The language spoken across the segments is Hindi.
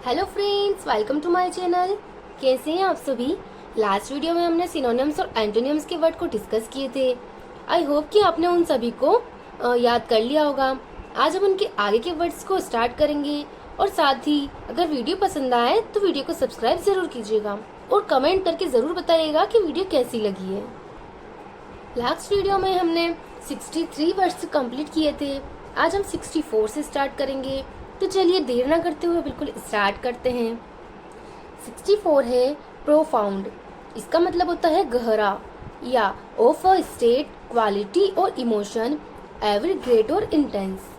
Hello friends, welcome to my channel. कैसे हैं आप सभी। लास्ट वीडियो में हमने सिनोनिम्स और एंटोनिम्स के वर्ड को डिस्कस किए थे। आई होप कि आपने उन सभी को याद कर लिया होगा। आज हम उनके आगे के वर्ड्स को स्टार्ट करेंगे और साथ ही अगर वीडियो पसंद आए तो वीडियो को सब्सक्राइब जरूर कीजिएगा और कमेंट करके ज़रूर बताइएगा कि वीडियो कैसी लगी है। लास्ट वीडियो में हमने 63 वर्ड्स कंप्लीट किए थे। आज हम 64 से स्टार्ट करेंगे, तो चलिए देर ना करते हुए बिल्कुल स्टार्ट करते हैं। 64 है प्रोफाउंड। इसका मतलब होता है गहरा या ऑफ अ स्टेट, क्वालिटी और इमोशन, एवरी ग्रेट और इंटेंस।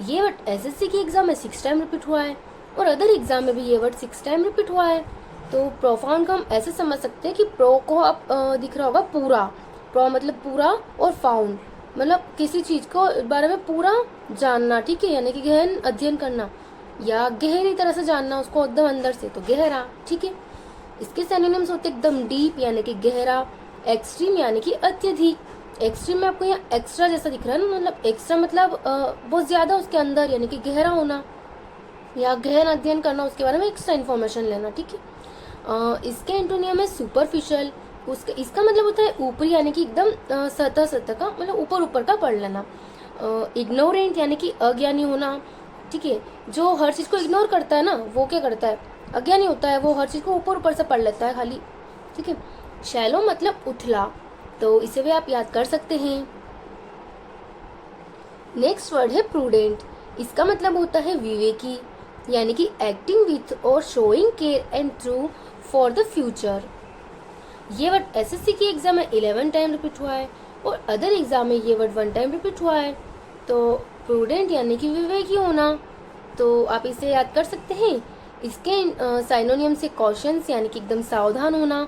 ये वर्ड एसएससी के एग्जाम में 6 टाइम रिपीट हुआ है और अदर एग्जाम में भी ये वर्ड 6 टाइम रिपीट हुआ है। तो प्रोफाउंड को हम ऐसे समझ सकते हैं कि प्रो को आप दिख रहा होगा पूरा, प्रो मतलब पूरा और फाउंड मतलब किसी चीज को बारे में पूरा जानना, ठीक है, यानी कि गहन अध्ययन करना या गहरी तरह से जानना उसको एकदम अंदर से, तो गहरा, ठीक है। इसके सिनोनिम्स होते एकदम डीप यानी कि गहरा, एक्सट्रीम यानी कि अत्यधिक। एक्सट्रीम में आपको यहाँ एक्स्ट्रा जैसा दिख रहा है ना, मतलब एक्स्ट्रा मतलब बहुत ज्यादा उसके अंदर यानी कि गहरा होना या गहन अध्ययन करना, उसके बारे में एक्स्ट्रा इन्फॉर्मेशन लेना, ठीक है। इसके एंटोनियम है सुपरफिशियल। उसका इसका मतलब होता है ऊपरी यानी कि एकदम सतह सतह का, मतलब ऊपर ऊपर का पढ़ लेना। इग्नोरेंट यानी कि अज्ञानी होना, ठीक है। जो हर चीज को इग्नोर करता है ना, वो क्या करता है, अज्ञानी होता है। वो हर चीज को ऊपर ऊपर से पढ़ लेता है खाली, ठीक है। शैलो मतलब उथला, तो इसे भी आप याद कर सकते हैं। नेक्स्ट वर्ड है प्रूडेंट। इसका मतलब होता है विवेकी, यानी कि एक्टिंग विथ और showing care and true for the future. ये वर्ड एसएससी की एग्जाम में 11 टाइम रिपीट हुआ है और अदर एग्जाम में ये वर्ड 1 टाइम रिपीट हुआ है। तो प्रूडेंट यानी कि विवेकी होना, तो आप इसे याद कर सकते हैं। इसके साइनोनियम से कॉशंस यानी कि एकदम सावधान होना,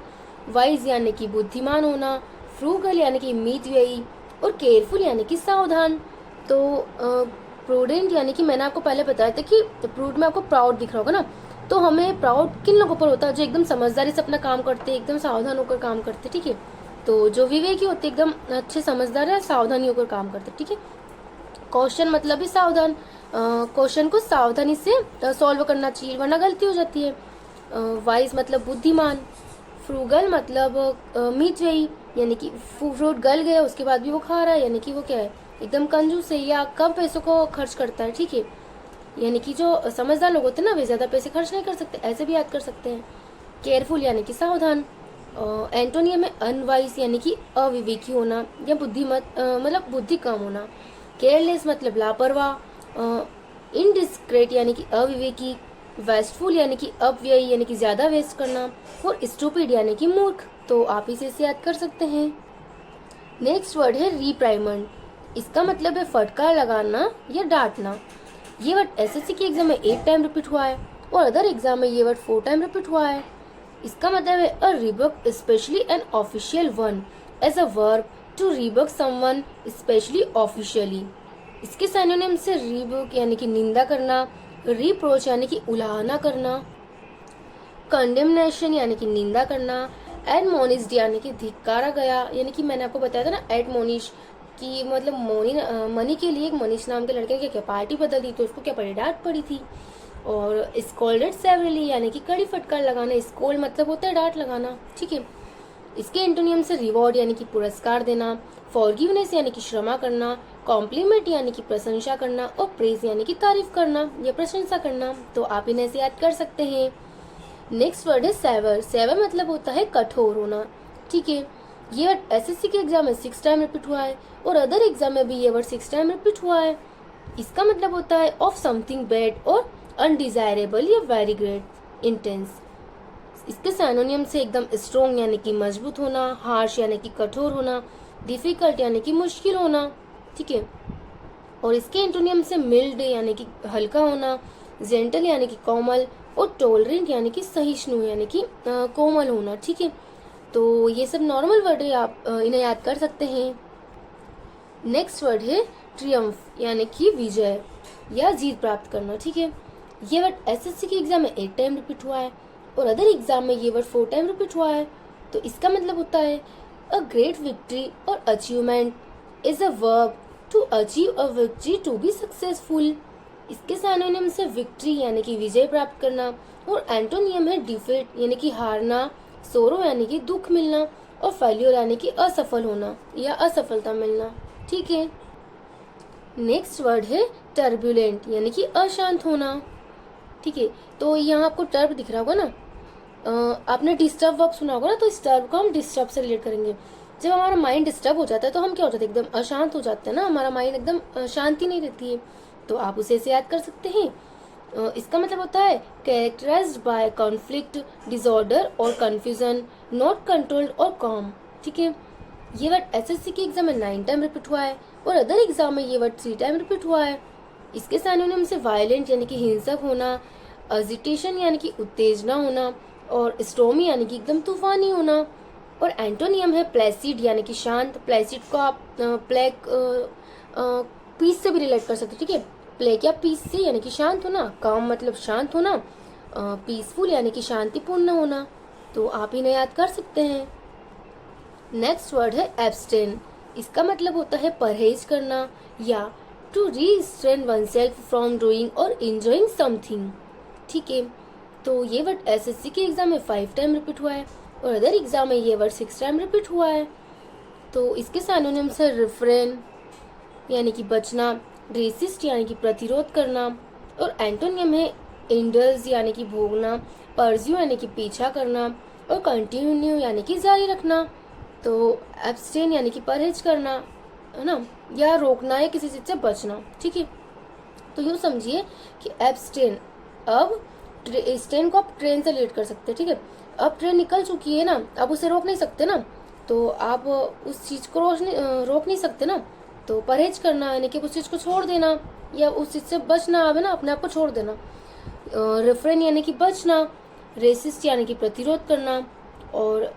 वाइज यानी कि बुद्धिमान होना, फ्रूगल यानी कि मितव्ययी और केयरफुल यानी कि सावधान। तो प्रूडेंट यानी कि मैंने आपको पहले बताया था कि प्रूड में आपको प्राउड दिख रहा होगा ना, तो हमें प्राउड किन लोगों पर होता है, जो एकदम समझदारी से अपना काम करते हैं, एकदम सावधान होकर काम करते, ठीक है। तो जो विवेकी होते एकदम अच्छे समझदार है, सावधानी होकर काम करते, ठीक है। क्वेश्चन मतलब भी सावधान, क्वेश्चन को सावधानी से सॉल्व करना चाहिए वरना गलती हो जाती है। वाइज मतलब बुद्धिमान। फ्रूगल मतलब मितव्ययी, यानी कि फ्रूट गल गया उसके बाद भी वो खा रहा है, यानी कि वो क्या है, एकदम कंजूस है या कम पैसों को खर्च करता है, ठीक है। यानी कि जो समझदार लोग होते हैं ना, वे ज्यादा पैसे खर्च नहीं कर सकते, ऐसे भी याद कर सकते हैं। केयरफुल यानी कि सावधान। एंटोनियम में अनवाइज यानी कि अविवेकी होना या बुद्धिमत मतलब बुद्धि कम होना। केयरलेस मतलब लापरवाह। इनडिस्क्रेट यानी कि अविवेकी। वेस्टफुल यानी कि अपव्ययी यानी कि ज्यादा वेस्ट करना। और स्टूपिड यानी कि मूर्ख। तो आप इसे याद कर सकते हैं। नेक्स्ट वर्ड है रिप्राइमंड। इसका मतलब है फटकार लगाना या डांटना। ये वर्ड एसएससी के एग्जाम में 8 टाइम रिपीट हुआ है और अदर एग्जाम में ये वर्ड 4 टाइम रिपीट हुआ है। इसका मतलब है a rebuke specially an official one as a verb to rebuke someone specially officially. इसके सिनोनिम से रिबक यानी कि निंदा करना, रिप्रोच यानी कि उलाहना करना, कंडेमनेशन यानी कि निंदा करना, एडमोनिस्ड यानी कि धिक्कारा गया, यानी कि मैंने आपको बताया था ना एडमोनिश कि मतलब मनी के लिए एक मनीष नाम के लड़के ने क्या पार्टी बदल दी तो उसको क्या पड़ी, डांट पड़ी थी। और स्कोल्डेड सेवरली यानी कि कड़ी फटकार लगाना। स्कोल्ड मतलब होता है डांट लगाना, ठीक है। इसके एंटोनियम से रिवॉर्ड यानी कि पुरस्कार देना, फॉरगिवनेस यानी कि क्षमा करना, कॉम्प्लीमेंट यानी कि प्रशंसा करना और प्रेज यानी कि तारीफ करना या प्रशंसा करना। तो आप इन्हें से याद कर सकते हैं। नेक्स्ट वर्ड है सेवर। सेवर मतलब होता है कठोर होना, ठीक है। ये वर्ड एसएससी के एग्जाम में 6 टाइम रिपीट हुआ है और अदर एग्जाम में भी ये वर्ड 6 टाइम रिपीट हुआ है। इसका मतलब होता है ऑफ समथिंग बैड और अनडिजायरेबल या वेरी ग्रेट, इंटेंस। इसके सिनोनियम से एकदम स्ट्रोंग यानी कि मजबूत होना, हार्श यानी कि कठोर होना, डिफिकल्ट यानी कि मुश्किल होना, ठीक है। और इसके एंटोनियम से मिल्ड यानी कि हल्का होना, जेंटल यानी कि कोमल और टॉलरेंट यानी कि सहिष्णु यानी कि कोमल होना, ठीक है। तो ये सब नॉर्मल वर्ड है, आप इन्हें याद कर सकते हैं। नेक्स्ट वर्ड है ट्रियम्फ यानी कि विजय या जीत प्राप्त करना, ठीक है। ये वर्ड एसएससी के एग्जाम में 8 टाइम रिपीट हुआ है और अदर एग्जाम में ये वर्ड 4 टाइम रिपीट हुआ है। तो इसका मतलब होता है अ ग्रेट विक्ट्री और achievement is a verb to achieve a victory to be successful. इसके सिनोनिम्स है विक्ट्री यानी कि विजय प्राप्त करना, और एंटोनियम है डिफीट यानी कि हारना, सोरो यानी कि दुख मिलना, और फेल्योर यानी कि असफल होना या असफलता मिलना। ठीक है। नेक्स्ट वर्ड है टर्बुलेंट यानी कि अशांत होना। ठीक है, तो यहाँ आपको टर्ब दिख रहा होगा ना, आपने डिस्टर्ब वर्ब सुना होगा ना, तो इस टर्ब को हम डिस्टर्ब से रिलेट करेंगे। जब हमारा माइंड डिस्टर्ब हो जाता है तो हम क्या हो जाते हैं, एकदम अशांत हो जाते हैं ना, हमारा माइंड एकदम शांति नहीं रहती है, तो आप उसे ऐसे याद कर सकते हैं। इसका मतलब होता है कैरेक्टराइज्ड बाय कॉन्फ्लिक्ट, डिसऑर्डर और कंफ्यूजन, नॉट कंट्रोल्ड और कॉम। ठीक है, ये वर्ड एसएससी के एग्जाम में 9 टाइम रिपीट हुआ है और अदर एग्जाम में ये वर्ड 3 टाइम रिपीट हुआ है। इसके सिनोनिम से वायलेंट यानी कि हिंसक होना, अजिटेशन यानी कि उत्तेजना होना, और स्टॉर्मी यानी कि एकदम तूफानी होना, और एंटोनियम है प्लेसिड यानी कि शांत। प्लेसिड को आप प्लेक पीस से भी रिलेट कर सकते हैं। ठीक है, प्लेक या पीस से यानी कि शांत होना, काम मतलब शांत होना, पीसफुल यानी कि शांतिपूर्ण होना, तो आप इन्हें याद कर सकते हैं। नेक्स्ट वर्ड है एब्स्टेन। इसका मतलब होता है परहेज करना या to restrain oneself from doing और एंजॉइंग समथिंग। ठीक है, तो ये वर्ड एसएससी के एग्जाम में 5 टाइम रिपीट हुआ है और अदर एग्जाम में ये वर्ड 6 टाइम रिपीट हुआ है। तो इसके सिनोनिम्स है रिफ्रेन यानी कि बचना, रेसिस्ट यानी कि प्रतिरोध करना, और एंटोनियम है इंडल्ज यानी कि भोगना, परज्यू यानी कि पीछा करना, और कंटिन्यू यानी कि जारी रखना। तो एब्स्टेन यानी कि परहेज करना है ना, या रोकना या किसी चीज से बचना। ठीक है, तो यूँ समझिए कि एब्स्टेन, अब स्टेन को आप ट्रेन से रिलेट कर सकते हैं। ठीक है, अब ट्रेन निकल चुकी है ना, अब उसे रोक नहीं सकते ना, तो आप उस चीज को रोक नहीं सकते ना, तो परहेज करना यानी कि उस चीज को छोड़ देना या उस चीज से बचना है ना, अपने आप को छोड़ देना। रिफ्रेन यानी कि बचना, रेसिस्ट यानी कि प्रतिरोध करना, और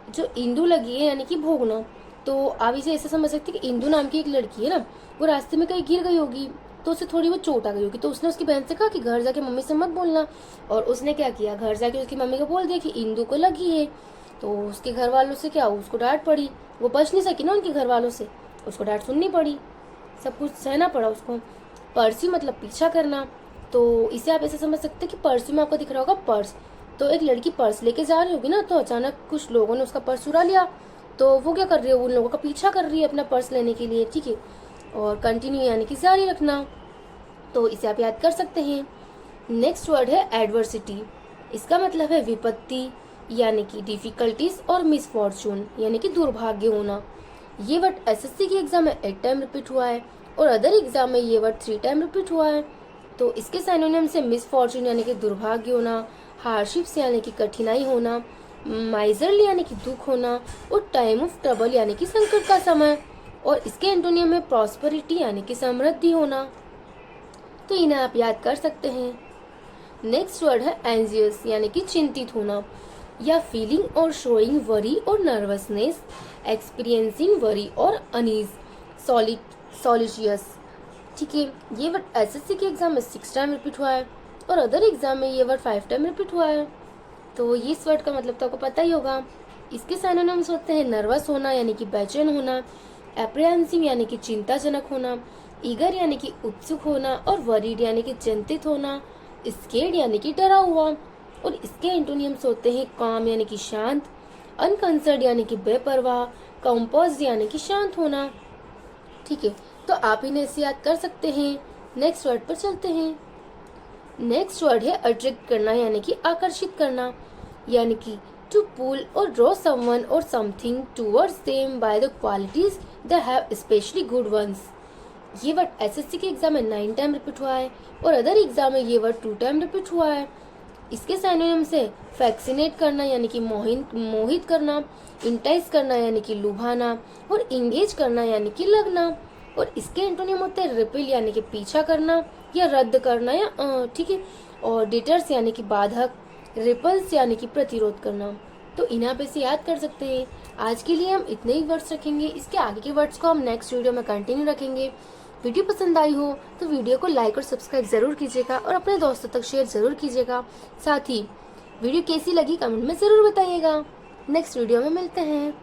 जो इंदु लगी है यानी कि भोगना। तो आप इसे ऐसे समझ सकते हैं कि इंदु नाम की एक लड़की है ना, वो रास्ते में कहीं गिर गई होगी, तो उसे थोड़ी बहुत चोट आ गई होगी, तो उसने उसकी बहन से कहा कि घर जाके मम्मी से मत बोलना, और उसने क्या किया, घर जाके उसकी मम्मी को बोल दिया कि इंदु को लगी है। तो उसके घर वालों से क्या, उसको डांट पड़ी, वो बच नहीं सकी ना उनके घर वालों से, उसको डांट सुननी पड़ी, सब कुछ सहना पड़ा उसको। पर्सी मतलब पीछा करना, तो इसे आप ऐसे समझ सकते हैं कि पर्सी में आपको दिख रहा होगा पर्स, तो एक लड़की पर्स लेके जा रही होगी ना, तो अचानक कुछ लोगों ने उसका पर्स चुरा लिया, तो वो क्या कर रही है, उन लोगों का पीछा कर रही है अपना पर्स लेने के लिए। ठीक है, और कंटिन्यू यानी कि जारी रखना, तो इसे आप याद कर सकते हैं। नेक्स्ट वर्ड है एडवर्सिटी। इसका मतलब है विपत्ति यानी कि डिफिकल्टीज और मिसफॉर्चून यानी कि दुर्भाग्य होना। ये वर्ड एसएससी के एग्जाम में 8 टाइम रिपीट हुआ है और अदर एग्जाम में ये वर्ड 3 टाइम रिपीट हुआ है। तो इसके सिनोनिम से मिसफॉर्चून यानी कि दुर्भाग्य होना, हार्डशिप्स यानी कि कठिनाई होना, माइजरली यानी कि दुख होना, और टाइम ऑफ ट्रबल यानी कि संकट का समय, और इसके एंटोनियम में प्रॉस्पेरिटी यानी कि समृद्धि होना। तो इन्हें आप याद कर सकते हैं। नेक्स्ट वर्ड है एंजियस यानी कि चिंतित होना या फीलिंग और शोइंग वरी और नर्वसनेस, एक्सपीरियंसिंग वरी और अनीज, सॉलिशियस। ठीक है, ये वर्ड एसएससी के एग्जाम में 6 टाइम रिपीट हुआ है और अदर एग्जाम में ये वर्ड 5 टाइम रिपीट हुआ है। तो ये इस वर्ड का मतलब तो आपको पता ही होगा। इसके सिनोनिम्स होते हैं नर्वस होना यानी कि बेचैन होना, एप्रिहेंसिव यानी कि चिंताजनक होना, ईगर यानी कि उत्सुक होना, और वरीड यानी कि चिंतित होना, स्केर्ड यानी कि डरा हुआ। और इसके एंटोनियम्स होते हैं काम यानी कि शांत, अनकंसर्ड यानी कि बेपरवाह, कंपोज्ड यानी कि शांत होना। ठीक है, तो आप इन्हें ऐसे याद कर सकते हैं। नेक्स्ट वर्ड पर चलते हैं। नेक्स्ट वर्ड है अट्रैक्ट करना यानी कि आकर्षित करना, यानी कि टू पुल और ड्रॉ समवन और something towards them by the qualities they have specially good ones. ये वर्ड एसएससी के एग्जाम में 9 टाइम रिपीट हुआ है और अदर एग्जाम में ये वर्ड 2 टाइम रिपीट हुआ है। इसके सिनोनिम से फैक्सिनेट करना यानी कि मोहित करना, इंटाइस करना यानी कि लुभाना, और इंगेज करना यानी कि लगना। और इसके एंटोनिम होते हैं रिपेल यानी कि पीछा करना या रद्द करना या ठीक है, और डिटर्स यानी कि बाधक, रिपल्स यानी कि प्रतिरोध करना। तो इन्हें आप ऐसे याद कर सकते हैं। आज के लिए हम इतने ही वर्ड्स रखेंगे, इसके आगे के वर्ड्स को हम नेक्स्ट वीडियो में कंटिन्यू रखेंगे। वीडियो पसंद आई हो तो वीडियो को लाइक और सब्सक्राइब जरूर कीजिएगा और अपने दोस्तों तक शेयर जरूर कीजिएगा। साथ ही वीडियो कैसी लगी कमेंट में जरूर बताइएगा। नेक्स्ट वीडियो में मिलते हैं।